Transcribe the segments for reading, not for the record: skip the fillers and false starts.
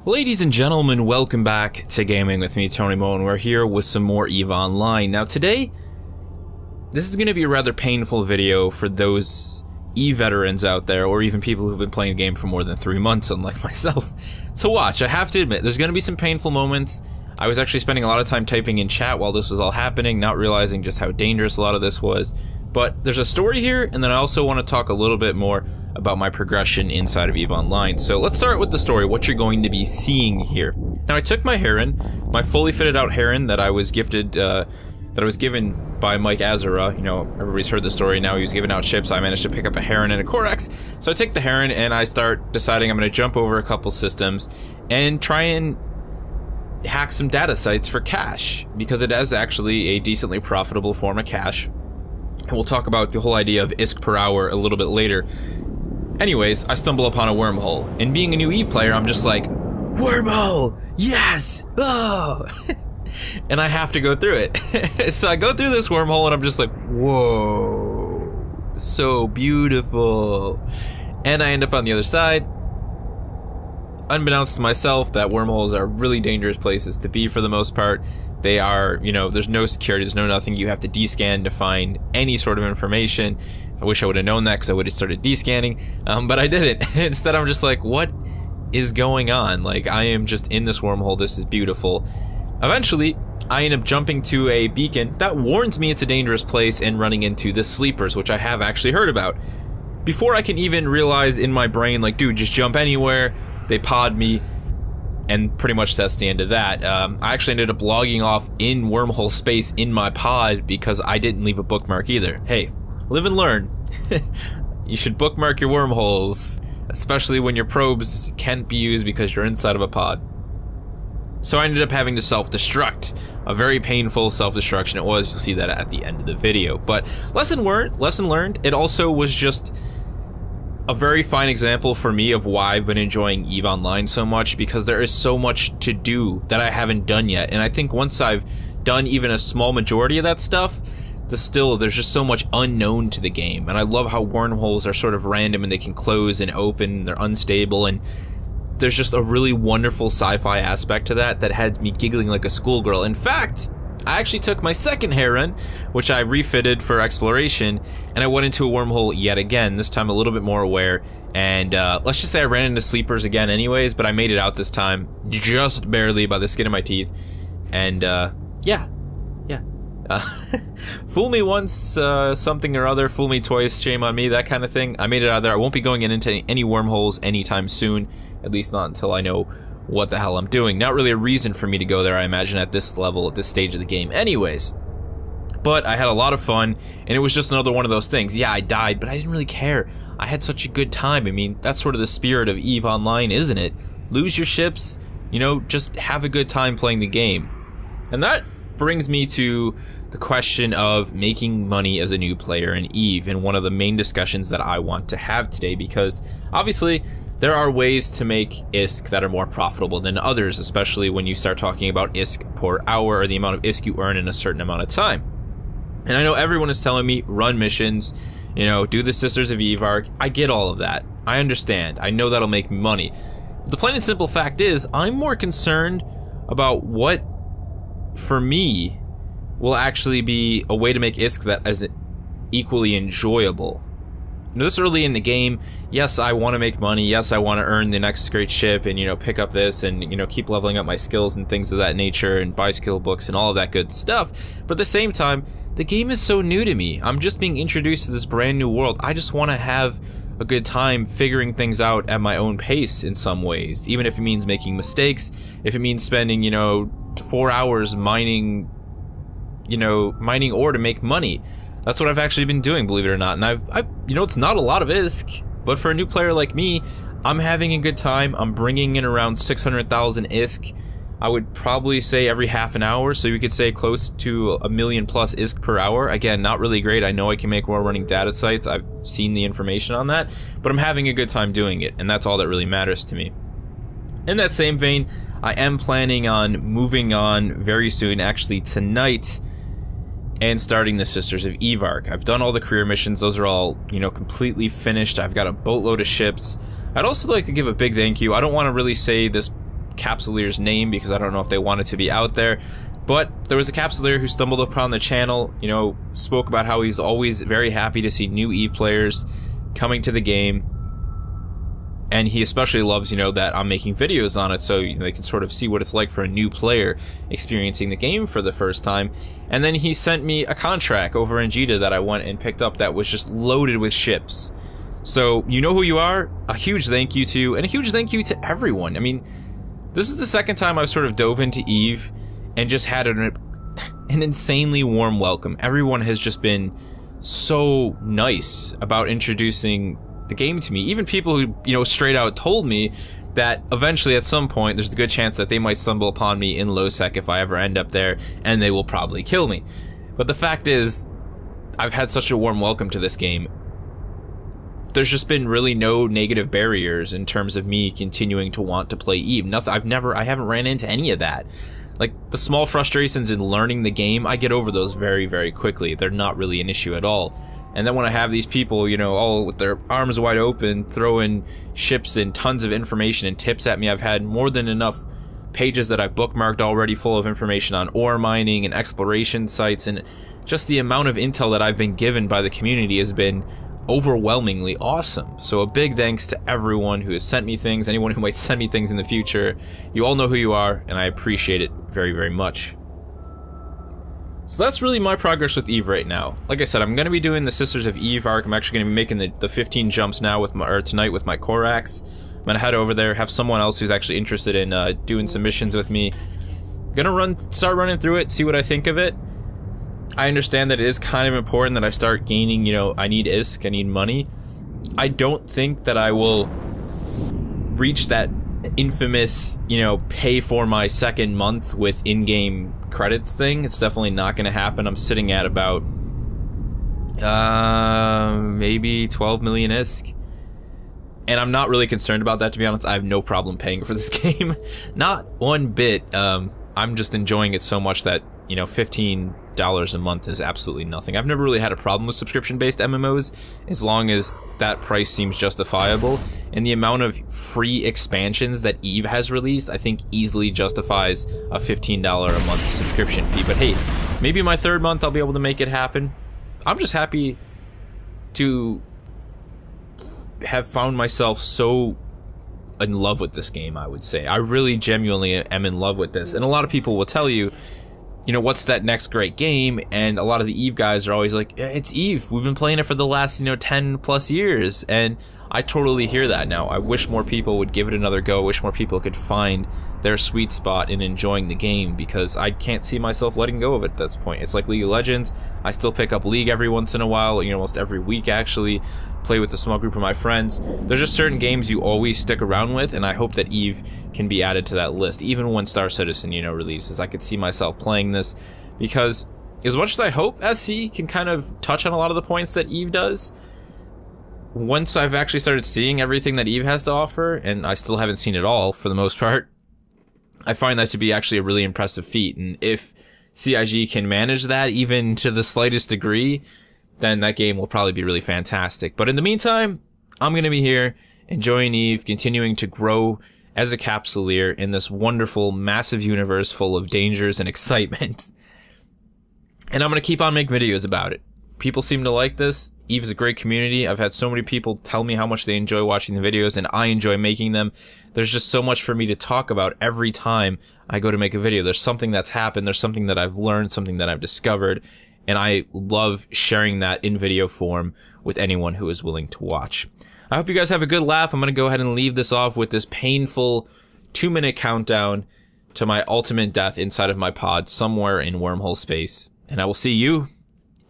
Ladies and gentlemen, welcome back to Gaming with me, Tony Mo, and we're here with some more EVE Online. Now today, this is going to be a rather painful video for those EVE veterans out there, or even people who've been playing the game for more than 3 months, unlike myself. So watch, I have to admit, there's going to be some painful moments. I was actually spending a lot of time typing in chat while this was all happening, not realizing just how dangerous a lot of this was. But there's a story here, and then I also want to talk a little bit more about my progression inside of EVE Online. So let's start with the story, what you're going to be seeing here. Now I took my Heron, my fully fitted out Heron that I was gifted, that I was given by Mike Azura. You know, everybody's heard the story, now he was giving out ships, I managed to pick up a Heron and a Corax. So I take the Heron and I start deciding I'm going to jump over a couple systems and try and hack some data sites for cash, because it is actually a decently profitable form of cash. And we'll talk about the whole idea of ISK per hour a little bit later. Anyways, I stumble upon a wormhole, and being a new EVE player, I'm just like, wormhole! Yes! Oh! And I have to go through it. So I go through this wormhole and I'm just like, whoa, so beautiful. And I end up on the other side. Unbeknownst to myself, that wormholes are really dangerous places to be for the most part. They are, you know, there's no security, there's no nothing. You have to descan to find any sort of information. I wish I would have known that, because I would have started descanning, but I didn't. Instead, I'm just like, what is going on? Like, I am just in this wormhole, this is beautiful. Eventually, I end up jumping to a beacon that warns me it's a dangerous place and running into the sleepers, which I have actually heard about. Before I can even realize in my brain, like, dude, just jump anywhere, they pod me, and pretty much that's the end of that. I actually ended up logging off in wormhole space in my pod because I didn't leave a bookmark either. Hey, live and learn. You should bookmark your wormholes, especially when your probes can't be used because you're inside of a pod. So I ended up having to self-destruct. A very painful self-destruction it was. You'll see that at the end of the video. But lesson learned. It also was just a very fine example for me of why I've been enjoying EVE Online so much, because there is so much to do that I haven't done yet. And I think once I've done even a small majority of that stuff, there's just so much unknown to the game. And I love how wormholes are sort of random and they can close and open, they're unstable, and there's just a really wonderful sci-fi aspect to that had me giggling like a schoolgirl. In fact, I actually took my second Heron, which I refitted for exploration, and I went into a wormhole yet again, this time a little bit more aware, and let's just say I ran into sleepers again anyways, but I made it out this time, just barely by the skin of my teeth, and yeah. Fool me once, something or other, fool me twice, shame on me, that kind of thing. I made it out of there. I won't be going into any wormholes anytime soon, at least not until I know what the hell I'm doing. Not really a reason for me to go there, I imagine, at this level, at this stage of the game anyways. But I had a lot of fun, and it was just another one of those things. Yeah, I died, but I didn't really care. I had such a good time. I mean, that's sort of the spirit of EVE Online, isn't it? Lose your ships, you know, just have a good time playing the game. And that brings me to the question of making money as a new player in EVE, and one of the main discussions that I want to have today, because obviously there are ways to make ISK that are more profitable than others, especially when you start talking about ISK per hour, or the amount of ISK you earn in a certain amount of time. And I know everyone is telling me, run missions, you know, do the Sisters of EVE arc. I get all of that. I understand. I know that'll make me money. But the plain and simple fact is, I'm more concerned about what, for me, will actually be a way to make ISK that is equally enjoyable. This early in the game, yes, I want to make money, yes, I want to earn the next great ship and, you know, pick up this and, you know, keep leveling up my skills and things of that nature and buy skill books and all of that good stuff. But at the same time, the game is so new to me. I'm just being introduced to this brand new world. I just want to have a good time figuring things out at my own pace in some ways, even if it means making mistakes, if it means spending, you know, 4 hours mining ore to make money. That's what I've actually been doing, believe it or not. And you know, it's not a lot of ISK, but for a new player like me, I'm having a good time. I'm bringing in around 600,000 ISK. I would probably say every half an hour, so you could say close to 1 million plus ISK per hour. Again, not really great. I know I can make more running data sites. I've seen the information on that, but I'm having a good time doing it, and that's all that really matters to me. In that same vein, I am planning on moving on very soon, actually tonight, and starting the Sisters of EVE arc. I've done all the career missions. Those are all, you know, completely finished. I've got a boatload of ships. I'd also like to give a big thank you. I don't want to really say this Capsulier's name because I don't know if they want it to be out there. But there was a Capsulier who stumbled upon the channel, you know, spoke about how he's always very happy to see new EVE players coming to the game. And he especially loves, you know, that I'm making videos on it so you know, they can sort of see what it's like for a new player experiencing the game for the first time. And then he sent me a contract over in Jita that I went and picked up that was just loaded with ships. So, you know who you are, a huge thank you to, and a huge thank you to everyone. I mean, this is the second time I've sort of dove into EVE and just had an insanely warm welcome. Everyone has just been so nice about introducing the game to me. Even people who, you know, straight out told me that eventually at some point there's a good chance that they might stumble upon me in low-sec if I ever end up there, and they will probably kill me. But the fact is, I've had such a warm welcome to this game. There's just been really no negative barriers in terms of me continuing to want to play EVE. Nothing. I haven't ran into any of that. Like, the small frustrations in learning the game, I get over those very, very quickly. They're not really an issue at all. And then when I have these people, you know, all with their arms wide open, throwing ships and tons of information and tips at me, I've had more than enough pages that I've bookmarked already full of information on ore mining and exploration sites, and just the amount of intel that I've been given by the community has been overwhelmingly awesome. So a big thanks to everyone who has sent me things, anyone who might send me things in the future. You all know who you are, and I appreciate it very, very much. So that's really my progress with EVE right now. Like I said, I'm going to be doing the Sisters of EVE arc. I'm actually going to be making the 15 jumps now with tonight with my Korax. I'm going to head over there, have someone else who's actually interested in doing some missions with me. Gonna start running through it, see what I think of it. I understand that it is kind of important that I start gaining, you know, I need ISK, I need money. I don't think that I will reach that infamous, you know, pay for my second month with in-game credits thing. It's definitely not going to happen. I'm sitting at about maybe 12 million ISK. And I'm not really concerned about that, to be honest. I have no problem paying for this game. Not one bit. I'm just enjoying it so much that, you know, $15 a month is absolutely nothing. I've never really had a problem with subscription-based MMOs as long as that price seems justifiable. And the amount of free expansions that EVE has released, I think easily justifies a $15 a month subscription fee. But hey, maybe my third month I'll be able to make it happen. I'm just happy to have found myself so in love with this game, I would say. I really genuinely am in love with this. And a lot of people will tell you, you know, what's that next great game? And a lot of the EVE guys are always like, yeah, it's EVE. We've been playing it for the last, you know, 10 plus years. And I totally hear that now. I wish more people would give it another go. I wish more people could find their sweet spot in enjoying the game, because I can't see myself letting go of it at this point. It's like League of Legends. I still pick up League every once in a while, you know, almost every week actually. Play with a small group of my friends. There's just certain games you always stick around with, and I hope that EVE can be added to that list. Even when Star Citizen, you know, releases, I could see myself playing this, because as much as I hope SC can kind of touch on a lot of the points that EVE does, once I've actually started seeing everything that EVE has to offer, and I still haven't seen it all for the most part, I find that to be actually a really impressive feat. And if CIG can manage that even to the slightest degree, then that game will probably be really fantastic. But in the meantime, I'm going to be here enjoying EVE, continuing to grow as a Capsulier in this wonderful, massive universe full of dangers and excitement. And I'm going to keep on making videos about it. People seem to like this. EVE is a great community. I've had so many people tell me how much they enjoy watching the videos, and I enjoy making them. There's just so much for me to talk about every time I go to make a video. There's something that's happened. There's something that I've learned, something that I've discovered. And I love sharing that in video form with anyone who is willing to watch. I hope you guys have a good laugh. I'm going to go ahead and leave this off with this painful 2-minute countdown to my ultimate death inside of my pod somewhere in Wormhole space. And I will see you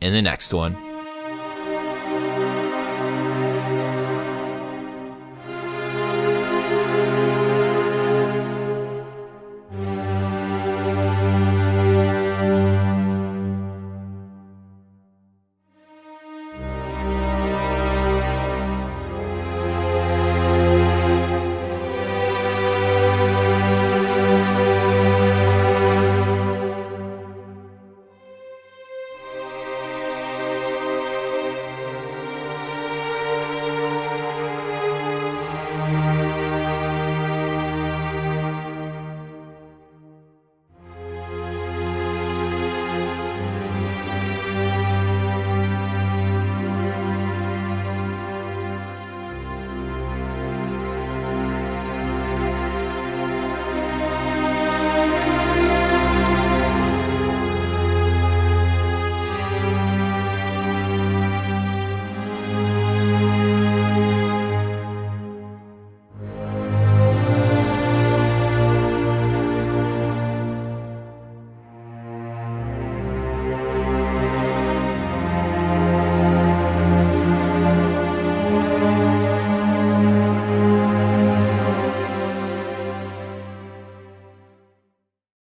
in the next one.